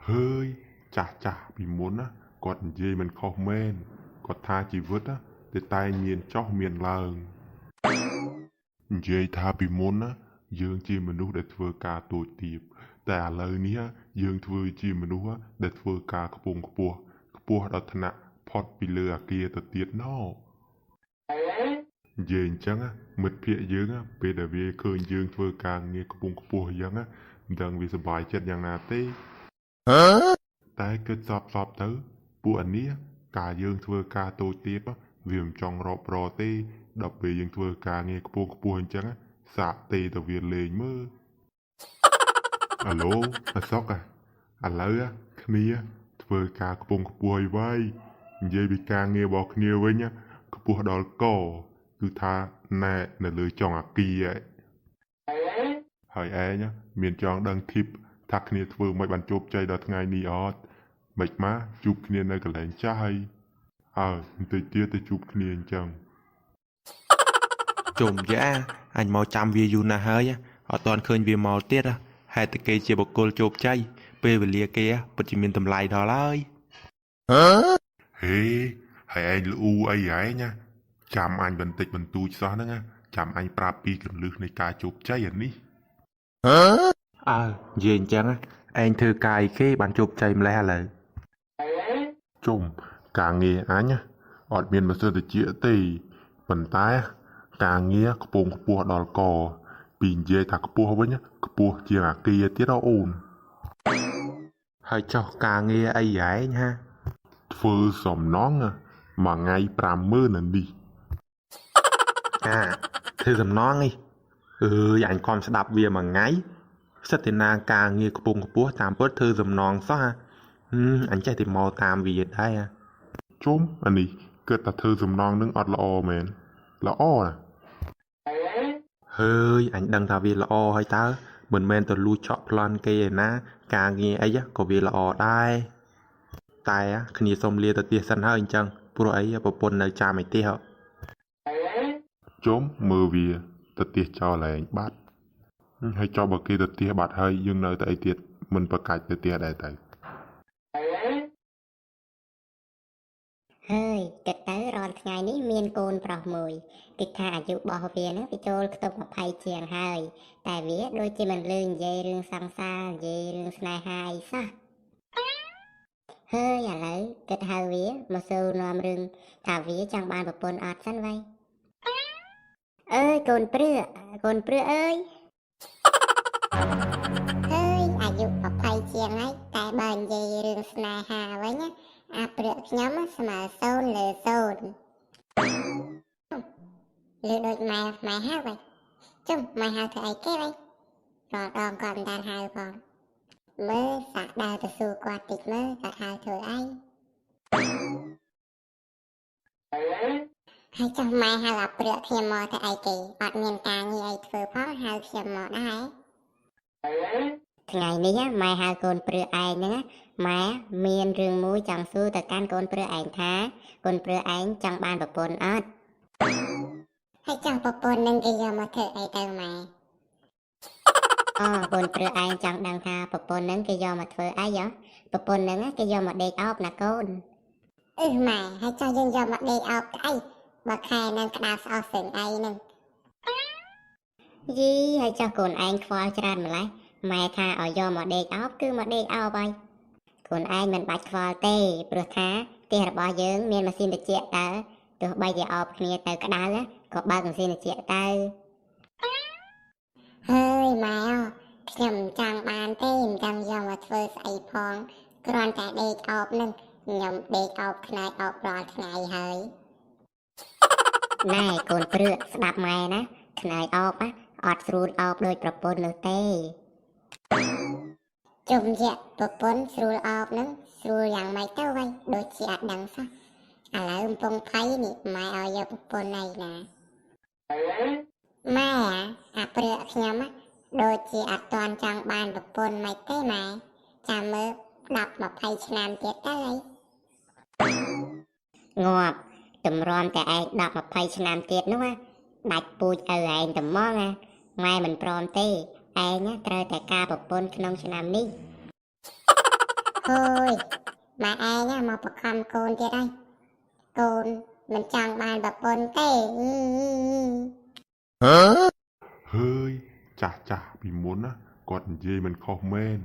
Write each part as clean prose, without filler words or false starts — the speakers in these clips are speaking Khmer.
hơi chả chả bị muốn á còn dây mình khó men còn tha chỉ vứt á để tai miền cho miền làng dây tha bị muốn á dương chi mình nuốt để thưa ca tội tiệpแต่lờiนี้យើងធ្វើជាមនុស្សដែលធ្វើការខ្ពង់ខ្ពស់ដល់ថ្នាក់ផុតពីលើអាគារទៅទៀតណោនិយាយអញ្ចឹងមិត្តភក្តិយើងពេលដែលវាឃើញយើងធ្វើការងារខ្ពង់ខ្ពស់អញ្ចឹងមិនដឹងវាសប្បាយចិត្តយ៉ាងណាទេតែគិតសពទៅពួកអានេះការយើងធ្វើការតូចទាបវាមិនចង់រាប់រទេដល់ពេលយើងធ្វើការងារខ្ពស់អញ្ចឹងសាកទេទៅវាលេងមើលអាឡូអាសុកឥឡូវគ្នាធ្វើការខ្ពង់ខ្ពស់អីវ៉ៃនិយាយពីការងាររបស់គ្នាវិញខ្ពស់ដល់កគឺថាណែនៅលើចុងអាគារហើយឯងមានចង់ដឹងធីបថាគ្នាធ្វើមិនបានជោគជ័យដល់ថ្ងៃនេះអត់មិនមកជួបគ្នានៅកន្លែងចាស់ហើយបន្តិចទៀតទៅជួបគ្នាអញ្ចឹងជុំយ៉ាអញមកចាំវាយូរណាស់ហើយអត់ទាន់ឃើញវាមកទៀតហេតុតែគេជាបុគ្គលជោគជ័យពេលវេលាគេពិតជាមានតម្លៃដល់ហើយហេហើយឯងលូអីឯងចាំអញបន្តិចបន្តួចសោះហ្នឹងចាំអញប្រាប់ពីកលឹះនៃការជោគជ័យអានេះនិយាយអញ្ចឹងឯងធ្វើការអីគេបានជោគជ័យម្លេះឥឡូវជុំការងារអញអត់មានប្រសិទ្ធភាពទេប៉ុន្តែការងារខ្ពង់ខ្ពស់ដល់កពីនិយាយថាខ្ពស់វិញខ្ពស់ជាងអាគារទៀតអូនហើយចុះការងារអីឯងធ្វើសំណងមួយថ្ងៃ50000នេះធ្វើសំណងនេះអញខំស្ដាប់វាមួយថ្ងៃសិតតែណាការងារខ្ពង់ខ្ពស់តាមពិតធ្វើសំណងសោះអញចេះតែមកតាមវាដែរជុំអានេះគិតថាធ្វើសំណងនឹងអត់ល្អមែនល្អហើយអញដឹងថាវាល្អហើយតើមិនមែនទៅលួចឆក់ប្លន់គេឯណាការងារអីក៏វាល្អដែរតែគ្នាសុំលាទៅទៀតសិនហើយអញ្ចឹងព្រោះអីប្រពន្ធនៅចាំឯទៀតជុំមើលវាទៅទៀតចោលឯងបាត់ហើយចោលបើគេទៅទៀតបាត់ហើយយើងនៅតែអីទៀតមិនប្រកាច់ទៅទៀតដែរទៅហើយគិតទៅរាល់ថ្ងៃនេះមានកូនប្រុសមួយគិតថាអាយុរបស់វានឹងវាចូលខ្ទប់20ជាងហើយតែវាដូចជាមិនលឺនិយាយរឿងសង្សារនិយាយរឿងស្នេហាអីសោះហើយឥឡូវគិតហៅវាមកសួរនាំរឿងថាវាចង់បានប្រពន្ធអត់សិនវ៉ៃអើយកូនព្រឺអើយហើយអាយុ20ជាងហើយតែបើនិយាយរឿងស្នេហាវិញអាព្រឹកខ្ញុំស្មើ0លើ0លើដូចម៉ែហៅវិញជុំម៉ែហៅធ្វើអីគេវិញរាល់ដងគាត់មិនដានហៅផងមើលសាក់ដើរទៅសួរគាត់តិចមើលគាត់ហៅធ្វើអីហើយចុះម៉ែហៅអាព្រឹកខ្ញុំមកធ្វើអីគេអត់មានការងារអីធ្វើផងហៅខ្ញុំមកដែរថ្ងៃនេះម៉ែហៅកូនព្រឺឯងហ្នឹងម៉ែមានរឿងមួយចង់សួរទៅកាន់កូនព្រឺឯងថាកូនព្រឺឯងចង់បានប្រពន្ធអត់ហើយចង់ប្រពន្ធនឹងគេយកមកធ្វើអីទៅម៉ែកូនព្រឺឯងចង់ដឹងថាប្រពន្ធនឹងគេយកមកធ្វើអីប្រពន្ធនឹងគេយកមកដេកអោបណាកូនម៉ែហើយចង់យើងយកមកដេកអោបទៅអីបើខែនឹងក្តារស្អុះស្ទឹងអីហ្នឹងយីហើយចង់កូនឯងខ្វល់ច្រើនម្ល៉េះម៉ែថាឲ្យយកមកដេកអោបគឺមកដេកអោបហើយកូនឯងមិនបាច់ខ្វល់ទេព្រោះថាផ្ទះរបស់យើងមានម៉ាស៊ីនត្រជាក់តើទោះបីជាអោបគ្នាទៅក្តៅក៏បើកម៉ាស៊ីនត្រជាក់ទៅហើយម៉ែខ្ញុំចង់បានទេមិនចង់យកមកធ្វើស្អីផងគ្រាន់តែដេកអោបនឹងខ្ញុំដេកអោបខ្នើយអោបរាល់ថ្ងៃហើយណែកូនព្រឺស្ដាប់ម៉ែណាខ្នើយអោបអត់ស្រួលអោបដូចប្រពន្ធនោះទេជុំជាប្រពន្ធស្រួលអោបនឹងស្រួលយ៉ាងម៉េចទៅវិញដូចជាអត់ដឹងសោះឥឡូវកំពុងភ័យនេះម៉ែឲ្យយកប្រពន្ធឯណាម៉ែអាព្រឹកខ្ញុំដូចជាអត់ទាន់ចង់បានប្រពន្ធមិនទេម៉ែចាំមើល10 20ឆ្នាំទៀតទៅងាប់តម្រាំតែឯង10 20ឆ្នាំទៀតនោះដាច់ពូជឪឯងត្មងម៉ែមិនព្រមទេឯងត្រូវតែការប្រពន្ធក្នុងឆ្នាំនេះ Thôi mà ai nhá mà bậc khăm côn tiệt đây côn mình chẳng bàn bậc bồn tê ហើយចាស់ចាស់ពីមុនណាគាត់និយាយមិនខុសមែន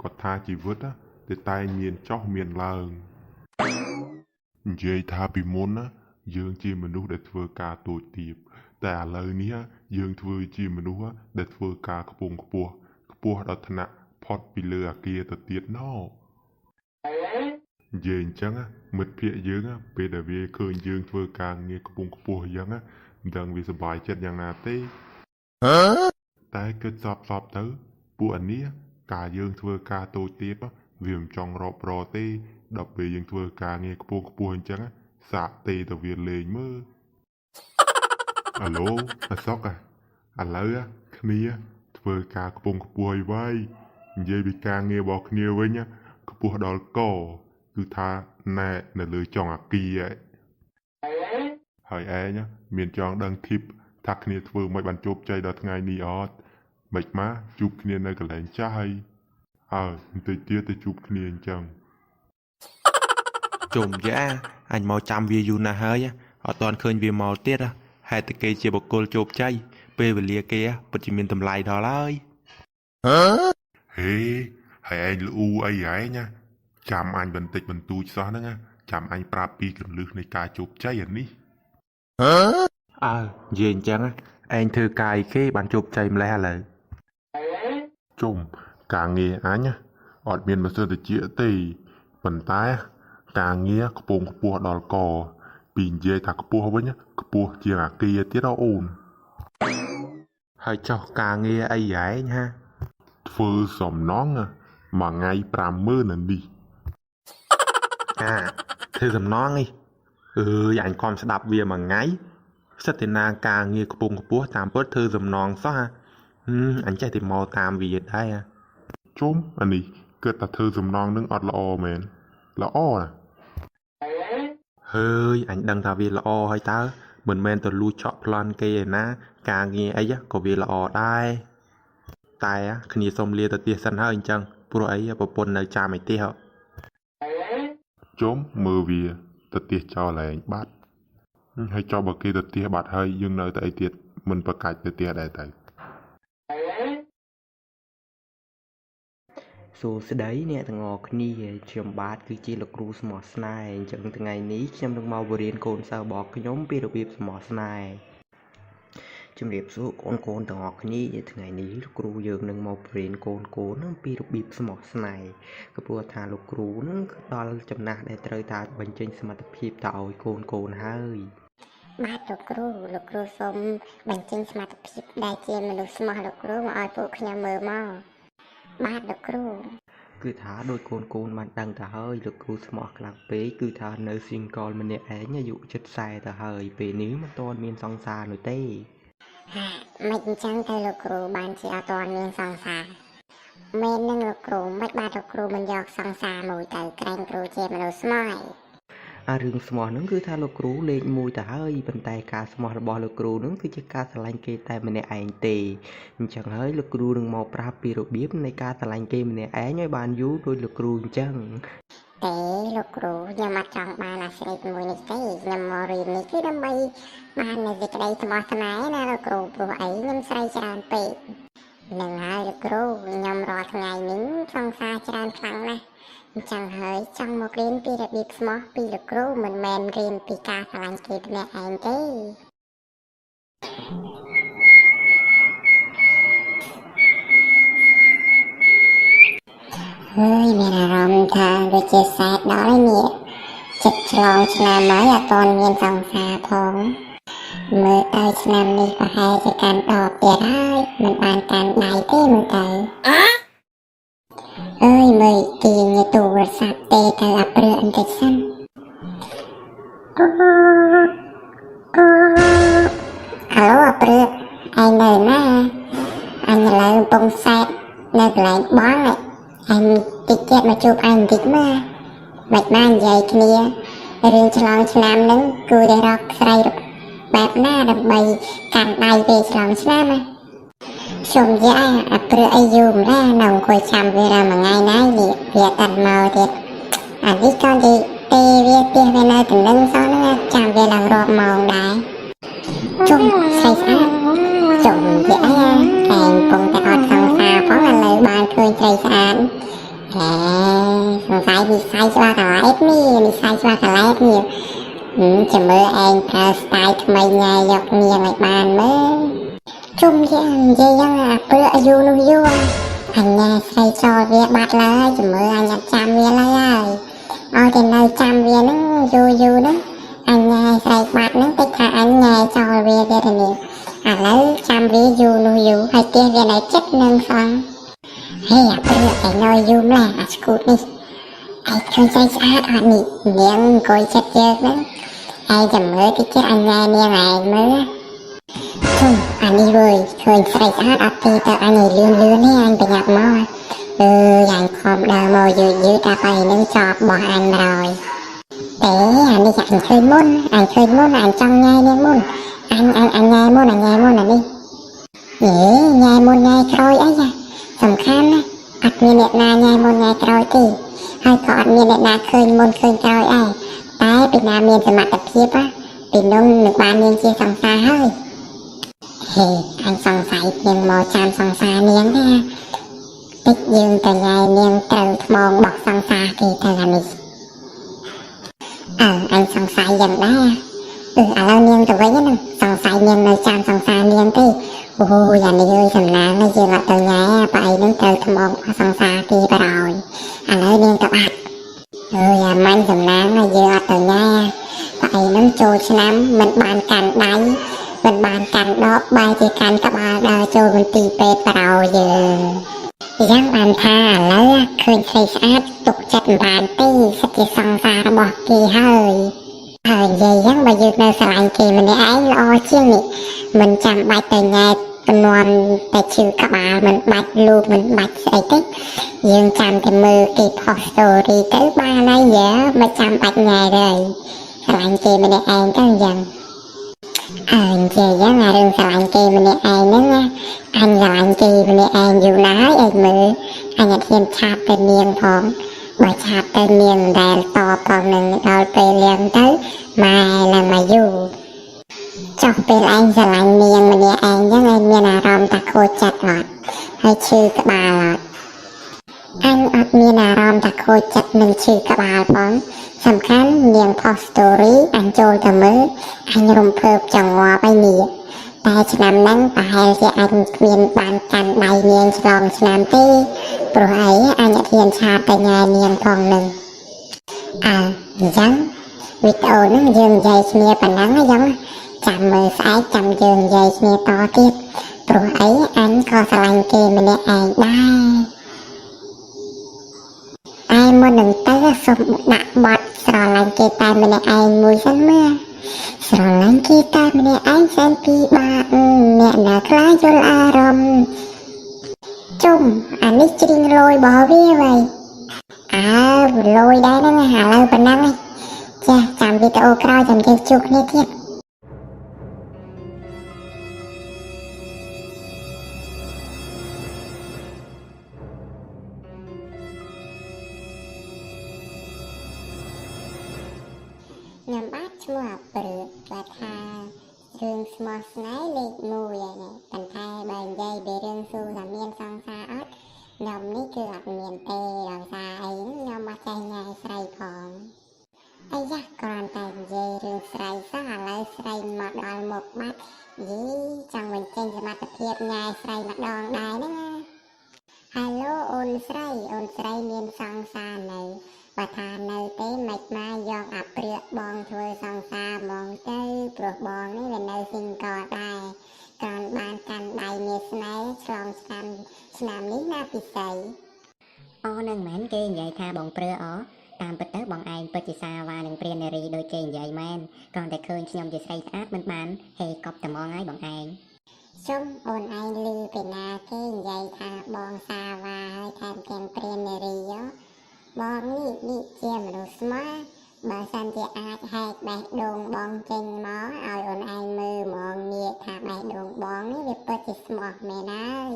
គាត់ថាជីវិតណាតែតែមានចោះមានឡើងនិយាយថាពីមុនណាយើងជាមនុស្សដែលធ្វើការទូចទាបតែឥឡូវនេះយើងធ្វើជាមនុស្សដែលធ្វើការខ្ពង់ខ្ពស់ដល់ថ្នាក់ផុតពីលើអាគារទៅទៀតណោនិយាយអញ្ចឹងមិត្តភក្តិយើងពេលដែលវាឃើញយើងធ្វើការងារខ្ពង់ខ្ពស់អញ្ចឹងមិនដឹងវាសប្បាយចិត្តយ៉ាងណាទេតែគិតសពទៅពួកអានេះការយើងធ្វើការតូចទាបវាមិនចង់រាប់រទេដល់ពេលយើងធ្វើការងារខ្ពស់អញ្ចឹងសាកទេទៅវាលេងមើលអាឡូអាសុកឥឡូវគ្នាធ្វើការខ្ពង់ខ្ពស់ឲ្យវាយនិយាយពីការងាររបស់គ្នាវិញខ្ពស់ដល់កគឺថាណែនៅលើចុងអាគារហើយឯងមានចង់ដឹងធីបថាគ្នាធ្វើមិនបានជោគជ័យដល់ថ្ងៃនេះអត់មិនមកជួបគ្នានៅកន្លែងចាស់ហើយបន្តិចទៀតទៅជួបគ្នាអញ្ចឹង ជុំយ៉ាអញមកចាំវាយូរណាស់ហើយអត់ទាន់ឃើញវាមកទៀតហេតុតែគេជាបុគ្គលជោគជ័យពេលវេលាគេពិតជាមានតម្លៃដល់ហើយហេហើយឯងលូអីហែងចាំអញបន្តិចបន្តួចសោះហ្នឹងចាំអញប្រាប់ពីគន្លឹះនៃការជោគជ័យអានេះនិយាយអញ្ចឹងឯងធ្វើការអីគេបានជោគជ័យម្លេះឥឡូវជុំការងារអញអត់មានម៉ាស៊ីនត្រជាក់ទេប៉ុន្តែការងារខ្ពង់ខ្ពស់ដល់កពីនិយាយថាខ្ពស់វិញខ្ពស់ជាងអាគារទៀតអូនហើយចុះការងារអីហែងធ្វើសំណងមួយថ្ងៃ 50000 នេះធ្វើសំណងនេះអញខំស្ដាប់វាមួយថ្ងៃសិតតែណាការងារខ្ពង់ខ្ពស់តាមពិតធ្វើសំណងសោះអញចេះតែមកតាមវាដែរជុំអានេះគិតថាធ្វើសំណងនឹងអត់ល្អមែនល្អណាហើយអញដឹងថាវាល្អហើយតើមិនមែនទៅលួចឆក់ប្លន់គេឯណាការងារអីក៏វាល្អដែរតែគ្នាសុំលាទៅទៀតសិនហើយអញ្ចឹងព្រោះអីប្រពន្ធនៅចាំឯទៀតជុំមើលវាទៅទៀតចោលឯងបាត់ហើយចោលបើគេទៅទៀតបាត់ហើយយើងនៅតែអីទៀតមិនប្រកាច់ទៅទៀតដែរទៅសួស្តីអ្នកទាំងអស់គ្នាខ្ញុំបាទគឺជាលោកគ្រូស្មោះស្នេហ៍អញ្ចឹងថ្ងៃនេះខ្ញុំនឹងមកបរៀនកូនសិស្សរបស់ខ្ញុំពីរបៀបស្មោះស្នេហ៍ជំរាបសួរកូនទាំងអស់គ្នាថ្ងៃនេះលោកគ្រូយើងនឹងមកបរៀនកូននឹងពីរបៀបស្មោះស្នេហ៍ក៏ព្រោះថាលោកគ្រូនឹងដល់ចំណាស់ដែលត្រូវតាបញ្ចេញសមត្ថភាពទៅឲ្យកូនហើយបាទលោកគ្រូសូមបញ្ចេញសមត្ថភាពដែលជាមនុស្សស្មោះលោកគ្រូមកឲ្យពួកខ្ញុំមើលមកបាទលោកគ្រូគឺថាដោយកូនបានដឹងទៅហើយលោកគ្រូស្មោះខ្លាំងពេកគឺថានៅ single ម្នាក់ឯងអាយុជិត40ទៅហើយពេលនេះមិនទាន់មានសង្សារនោះទេមិនអញ្ចឹងទៅលោកគ្រូបានជាអត់ទាន់មានសង្សារមែននឹងលោកគ្រូមិនបាទលោកគ្រូមិនយកសង្សារមួយទៅក្រែងគ្រូជាមនុស្សស្មោះរឿងស្មោះហ្នឹងគឺថាលោកគ្រូលេខ1ទៅហើយប៉ុន្តែការស្មោះរបស់លោកគ្រូហ្នឹងគឺជាការស្រឡាញ់គេតែម្នាក់ឯងទេអញ្ចឹងហើយលោកគ្រូនឹងមកប្រាប់ពីរបៀបនៃការស្រឡាញ់គេម្នាក់ឯងឲ្យបានយូរដោយលោកគ្រូអញ្ចឹងទេលោកគ្រូខ្ញុំអត់ចង់បានអាស្រ័យជាមួយនេះទេខ្ញុំមករៀននេះគឺដើម្បីបាននូវសេចក្តីស្មោះស្នេហ៍ណាលោកគ្រូព្រោះអីខ្ញុំស្រីច្រើនពេកនឹងហើយលោកគ្រូខ្ញុំរាល់ថ្ងៃនេះសង្សារច្រើនខ្លាំងណាស់អញ្ចឹងហើយចង់មករៀនពីរបៀបស្មោះពីលោកគ្រូមិនមែនរៀនពីការស្រឡាញ់គេម្នាក់ឯងទេហើយមានអារម្មណ៍ថាវាជាសែតដល់ហើយនេះចិត្តឆ្លងឆ្នាំហើយអត់ទាន់មានសង្សារផងមើលទៅឆ្នាំនេះប្រហែលជាកាន់ដបទៀតហើយមិនបានកាន់ដៃទេមើលទៅអើយមើលទាញទូរស័ព្ទទេទៅអាព្រឺបន្តិចសិនហៅអាព្រឺឯងនៅណាអញឥឡូវកំពុងសែតនៅកន្លែងបងអញតិចទៀតមកជួបអញបន្តិចមើលមិនបាននិយាយគ្នារឿងឆ្លងឆ្នាំហ្នឹងគួរតែរកស្រីបែបណាដើម្បីកាន់ដៃពេលឆ្លងឆ្នាំ ខ្ញុំយ៉ាអាព្រឹកអីយូរម្ល៉េះនៅអង្គុយចាំវារាល់មួយថ្ងៃណាវាតាត់មកទៀតអានេះក៏ទេវាផ្ទះវានៅទៅនឹងសោះហ្នឹងចាំវាឡើងរាប់ម៉ោងដែរជុំស្រីស្អាតជុំវាអីឯងពងតែអត់សង្សារផងឥឡូវបានឃើញស្រីស្អាតសង្ស័យវិស័យច្បាស់កន្លែងនេះវិស័យច្បាស់កន្លែងនេះចាំមើលឯងប្រើស្ទាយថ្មីញ៉ៃយកនាងឲ្យបានមើលជុំយ៉ាងនិយាយយ៉ាងអាព្រឹកអាយុនោះយូរអញស្រីចោលវាបាត់ឡើយចាំមើលអញអត់ចាំវាឡើយឲ្យតែនៅចាំវាហ្នឹងយូរហ្នឹងអញស្រីបាត់ហ្នឹងតិចថាអញចោលវាទៀតនេះឥឡូវចាំវាយូរនោះយូរហើយផ្ទះវានៅចិត្តនឹងសោះហេអាព្រឹកឯងនៅយូរម្ល៉េះអាស្គូតនេះឯងឃើញស្រីស្អាតអត់នេះនាងអង្គុយចិត្តយើងហ្នឹងឯងចាំមើលតិចទៀតអញនាងឯងមើលជុំអានេះវើយឃើញស្រីស្អាតអត់ទេតើអញឲ្យលឿននេះអញប្រញាប់មកយ៉ាងខំដើរមកយឺតដល់ហើយនឹងចប់បោះអញមកហើយតែអានេះអញឃើញមុនអញចង់ញ៉ៃនាងមុនអញញ៉ៃមុនអានេះញ៉ៃមុនញ៉ៃក្រោយអីសំខាន់ណាអត់មានអ្នកណាញ៉ៃមុនញ៉ៃក្រោយទេហើយក៏អត់មានអ្នកណាឃើញមុនឃើញក្រោយដែរតែពីណាមានសមត្ថភាពពីនោះនឹងបាននាងជាសង្សារហើយហេអញសង្ស័យនាងមកចាំសង្សារនាងណាតិចយើងតែញ៉ៃនាងត្រូវថ្មងបោះសង្សារគេទៅអានេះអញសង្ស័យយ៉ាងដែរឥឡូវនាងទៅវិញណាសង្ស័យនាងនៅចាំសង្សារនាងទេអូយ៉ានេះអើយសំណាងយើងអត់ទៅញ៉ៃប៉ៃនឹងត្រូវថ្មងបោះសង្សារគេបរហើយឥឡូវនាងទៅបាត់យ៉ាមាញ់សំណាងយើងអត់ទៅញ៉ៃប៉ៃនឹងចូលឆ្នាំមិនបានកាន់ដៃមិនបានកាន់ដបបែរជាកាន់ក្បាលដើរចូលមន្ទីរពេទ្យបរោយើងយ៉ាងបានថាឥឡូវឃើញស្រីស្អាតទុកចិត្តមិនបានទេសិតជាសង្សាររបស់គេហើយនិយាយយ៉ាងបើយើងនៅស្រឡាញ់គេម្នាក់ឯងល្អជាងនេះមិនចាំបាច់ទៅញ៉ែទំនន់តែឈឺក្បាលមិនបាច់លូកមិនបាច់ស្អីទេយើងចាំតែមើលគេផុស story ទៅបានហើយយ៉ាមិនចាំបាច់ញ៉ែទេស្រឡាញ់គេម្នាក់ឯងទៅយ៉ាងនិយាយយ៉ាងរឿងស្រឡាញ់គេម្នាក់ឯងហ្នឹងណាអញស្រឡាញ់គេម្នាក់ឯងយូរណាស់ហើយឯងមើលអញអត់ហ៊ានឆាបទៅនាងផងបើឆាបទៅនាងដែលតបផងនឹងដល់ពេលលៀងទៅម៉ែឡើងមកយូរចុះពេលឯងស្រឡាញ់នាងម្នាក់ឯងចឹងឯងមានអារម្មណ៍ថាខូចចិត្តអត់ហើយឈឺក្បាលអត់អញអត់មានអារម្មណ៍ថាខូចចិត្តនឹងឈឺក្បាលផងសំខាន់នាងផុស story អញចូលទៅមើលអញរំភើបចង្អល់ហើយនេះតែឆ្នាំហ្នឹងប្រហែលជាអញគ្មានបានកាន់ដៃនាងឆ្លងឆ្នាំទេព្រោះអីអញអត់ហ៊ានឆាតទៅញ៉ានាងផងនឹងអញ្ចឹងវីដេអូហ្នឹងយើងនិយាយគ្នាប៉ុណ្ណឹងហ្នឹងចាំមើលស្អែកចាំយើងនិយាយគ្នាតទៀតព្រោះអីអញក៏ស្រឡាញ់គេម្នាក់ឯងដែរមុននឹងទៅសូមដាក់បទស្រឡាញ់គេតែម្នាក់ឯងមួយសិនមើលស្រឡាញ់គេតែម្នាក់ឯងសែនពីបាក់អ្នកណាខ្លាចយល់អារម្មណ៍ជុំអានេះជ្រៀងលយរបស់វាវិញលយដែរហ្នឹងឥឡូវប៉ុណ្ណឹងចាចាំវីដេអូក្រោយចាំយើងជួបគ្នាទៀតខ្ញុំបាទឈ្មោះអាព្រឹកគាត់ថារឿងស្មោះស្នេហ៍លេខ1ហ្នឹងប៉ុន្តែបើនិយាយពីរឿងស៊ូថាមានសង្សារអត់ខ្ញុំនេះគឺអត់មានទេដោយសារអីខ្ញុំអត់ចេះញ៉ាយស្រីផងអីយ៉ាគ្រាន់តែនិយាយរឿងស្រីសោះឥឡូវស្រីមកដល់មុខបាត់យីចង់បញ្ចេញសមត្ថភាពញ៉ាយស្រីម្ដងដែរហ្នឹងណា Hello អូនស្រីមានសង្សារនៅបើថានៅទេមិនមកយកអាព្រាកបងធ្វើសង្សារហ្មងទៅព្រោះបងនេះវានៅ single ដែរគ្រាន់បានកាន់ដៃមានស្នេហ៍ឆ្លងឆ្នាំនេះណាពិសេសនឹងមិនគេនិយាយថាបងព្រឺតាមពិតទៅបងឯងពិតជាសាវ៉ានឹងព្រាននារីដូចគេនិយាយមែនគ្រាន់តែឃើញខ្ញុំជាស្រីស្អាតមិនបានហេកប់តែហ្មងហើយបងឯងជុំអូនឯងឮពីណាគេនិយាយថាបងសាវ៉ាហើយថែមទាំងព្រាននារីបងនេះជាមនុស្សស្មារ បើសិនជាអាចហែកបេះដូងបងចេញមកឲ្យអូនឯងមើលហ្មងងាកថាបេះដូងបងនេះវាពិតជាស្មោះមែនហើយ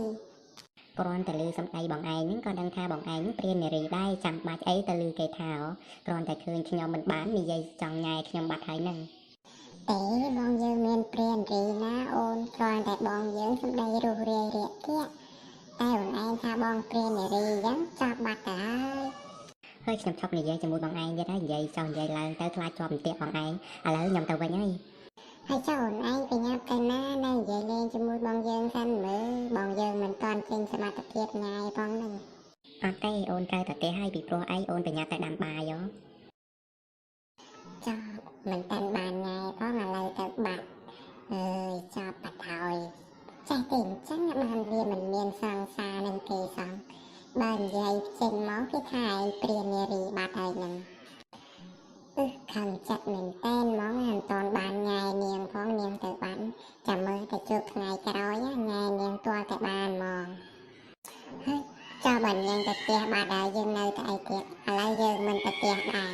គ្រាន់តែឮសម្ដីបងឯងហ្នឹងក៏ដឹងថាបងឯងហ្នឹងព្រាននារីដែរចាំបាច់អីទៅឮគេថាគ្រាន់តែឃើញខ្ញុំមិនបាននិយាយចង់ញ៉ែខ្ញុំបាត់ហើយហ្នឹង ទេបងយើងមានព្រានរីណាអូនគ្រាន់តែបងយើងសម្ដីរុះរាយរាក់ទាក់តែអូនឯងថាបងព្រាននារីអញ្ចឹងចាប់បាត់ទៅហើយ ហើយខ្ញុំឈប់និយាយជាមួយបងឯងទៀតហើយនិយាយចង់និយាយឡើងទៅខ្លាចជាប់បន្ទាក់បងឯងឥឡូវខ្ញុំទៅវិញហើយ ហើយចុះអូនឯងប្រញាប់ទៅណានៅនិយាយលេងជាមួយបងយើងសិនមើលបងយើងមិនទាន់ចេញសមត្ថភាពញ៉ាយផងហ្នឹង អត់ទេអូនត្រូវទៅផ្ទះហើយពីព្រោះអីអូនប្រញាប់ទៅដាំបាយហ៎ ចុះមិនតាន់បានញ៉ាយផងឥឡូវទៅបាត់អើយចាប់បាត់ហើយចេះតែអញ្ចឹងបានវាមិនមានសង្សារនឹងទេសោះបើនិយាយចេញមកគេថាឯងព្រាននារីបាត់ហើយហ្នឹងខឹងចិត្តមែនតែនហ្មងមិនតាន់បានញ៉ាយនាងផងនាងទៅបានចាំមើលតែជួបថ្ងៃក្រោយញ៉ាយនាងទាល់តែបានហ្មងហើយចុះបើនាងទៅផ្ទះបាត់ហើយយើងនៅតែអីទៀតឥឡូវយើងមិនទៅផ្ទះដែរ